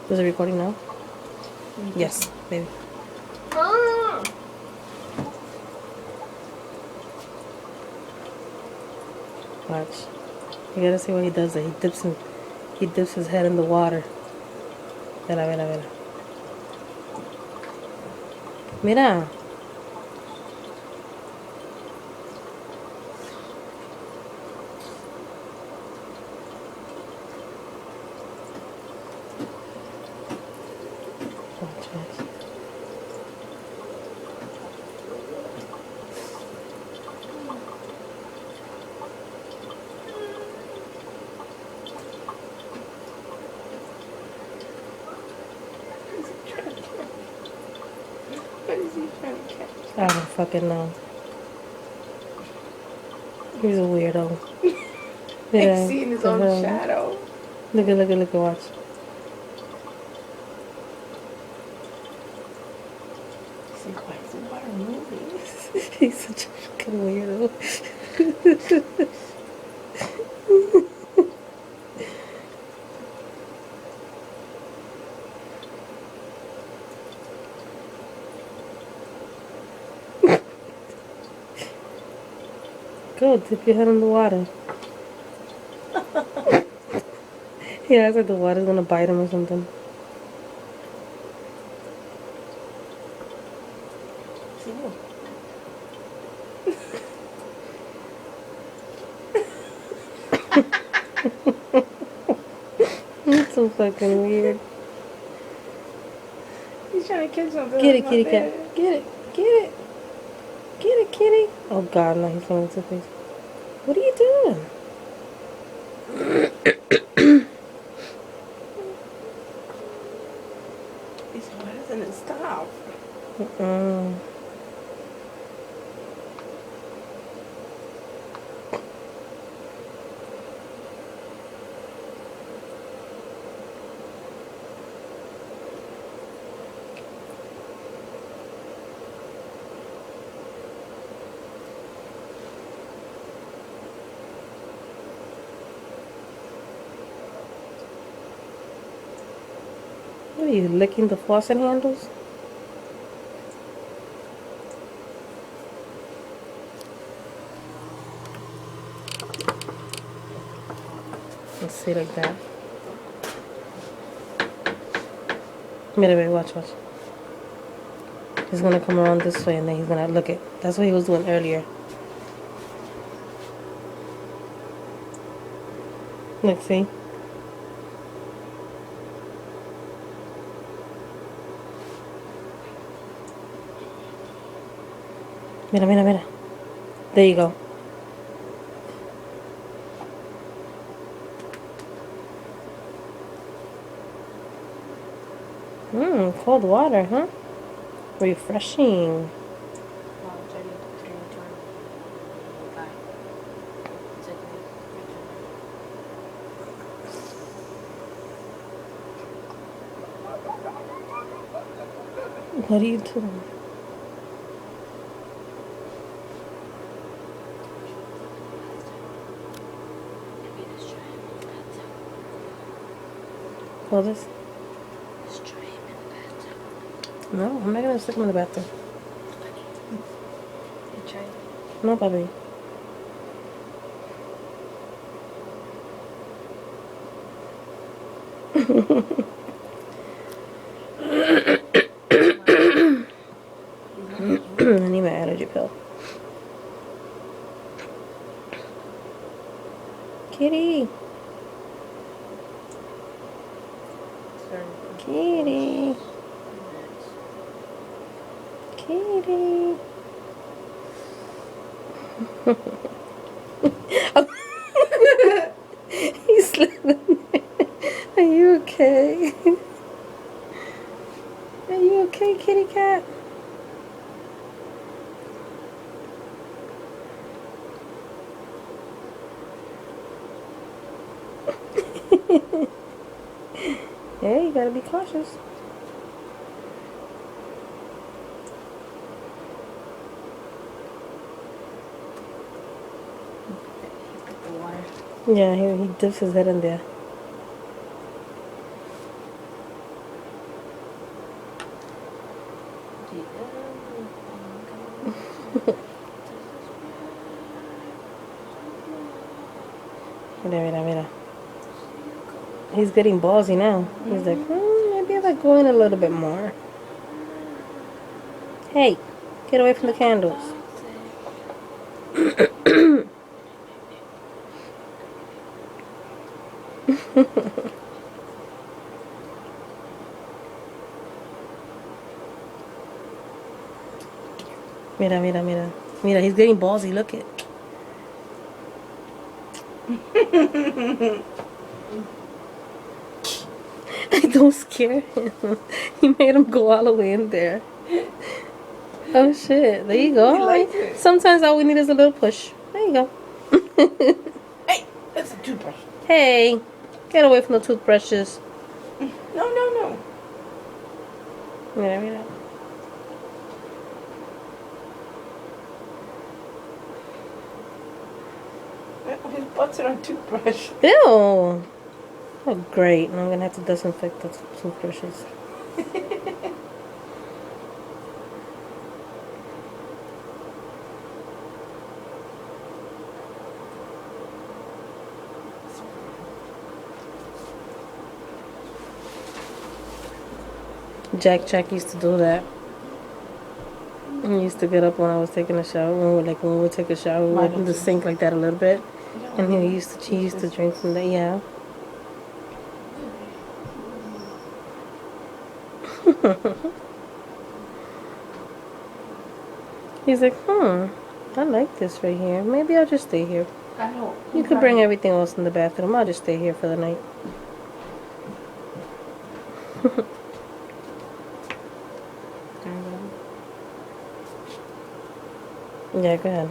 Was it recording now? Yes, baby. Watch. You gotta see what he does there. He dips his head in the water. Mira, mira, mira. Mira. Watch this. What is he trying to catch? I don't fucking know. He's a weirdo. He's seeing his own shadow. Look at, watch. See, why is the water moving? He's such a fucking weirdo. Go, dip your head in the water. He acts like the water's gonna bite him or something. See, look. He's so fucking weird. He's trying to catch something. Get it, kitty cat. Get it. Get it. Get it, kitty. Oh god, no, he's going to his face. What are you doing? He said, why doesn't it stop? What are you, licking the faucet handles? Let's see like that. Wait, watch. He's gonna come around this way and then he's gonna look it. That's what he was doing earlier. Look, see? Mira. There you go. Cold water, huh? Refreshing. What are you doing? Hold this. No, I'm not gonna stick him in the bathroom. You tried. No, baby. I need my allergy pill. Kitty. Kitty. Kitty. He's sleeping there. Are you okay? Are you okay, kitty cat? Yeah, you gotta be cautious. Yeah, he dips his head in there. Mira, mira, mira. He's getting ballsy now. He's like, maybe if I go in a little bit more. Hey, get away from the candles. Mira, mira, mira. Mira, he's getting ballsy. Look it. Don't scare him. You made him go all the way in there. Oh shit. There you go. He likes it. Sometimes all we need is a little push. There you go. Hey, that's a toothbrush. Hey, get away from the toothbrushes. No, no, no. Mira, mira. His butt's in our toothbrush. Ew. Oh, great. Now I'm going to have to disinfect the toothbrushes. Jack used to do that. He used to get up when I was taking a shower. When we would take a shower, we would in the sink like that a little bit. And he used to drink from that, yeah. He's like, I like this right here. Maybe I'll just stay here. I know. You could bring everything else in the bathroom. I'll just stay here for the night. Yeah, go ahead.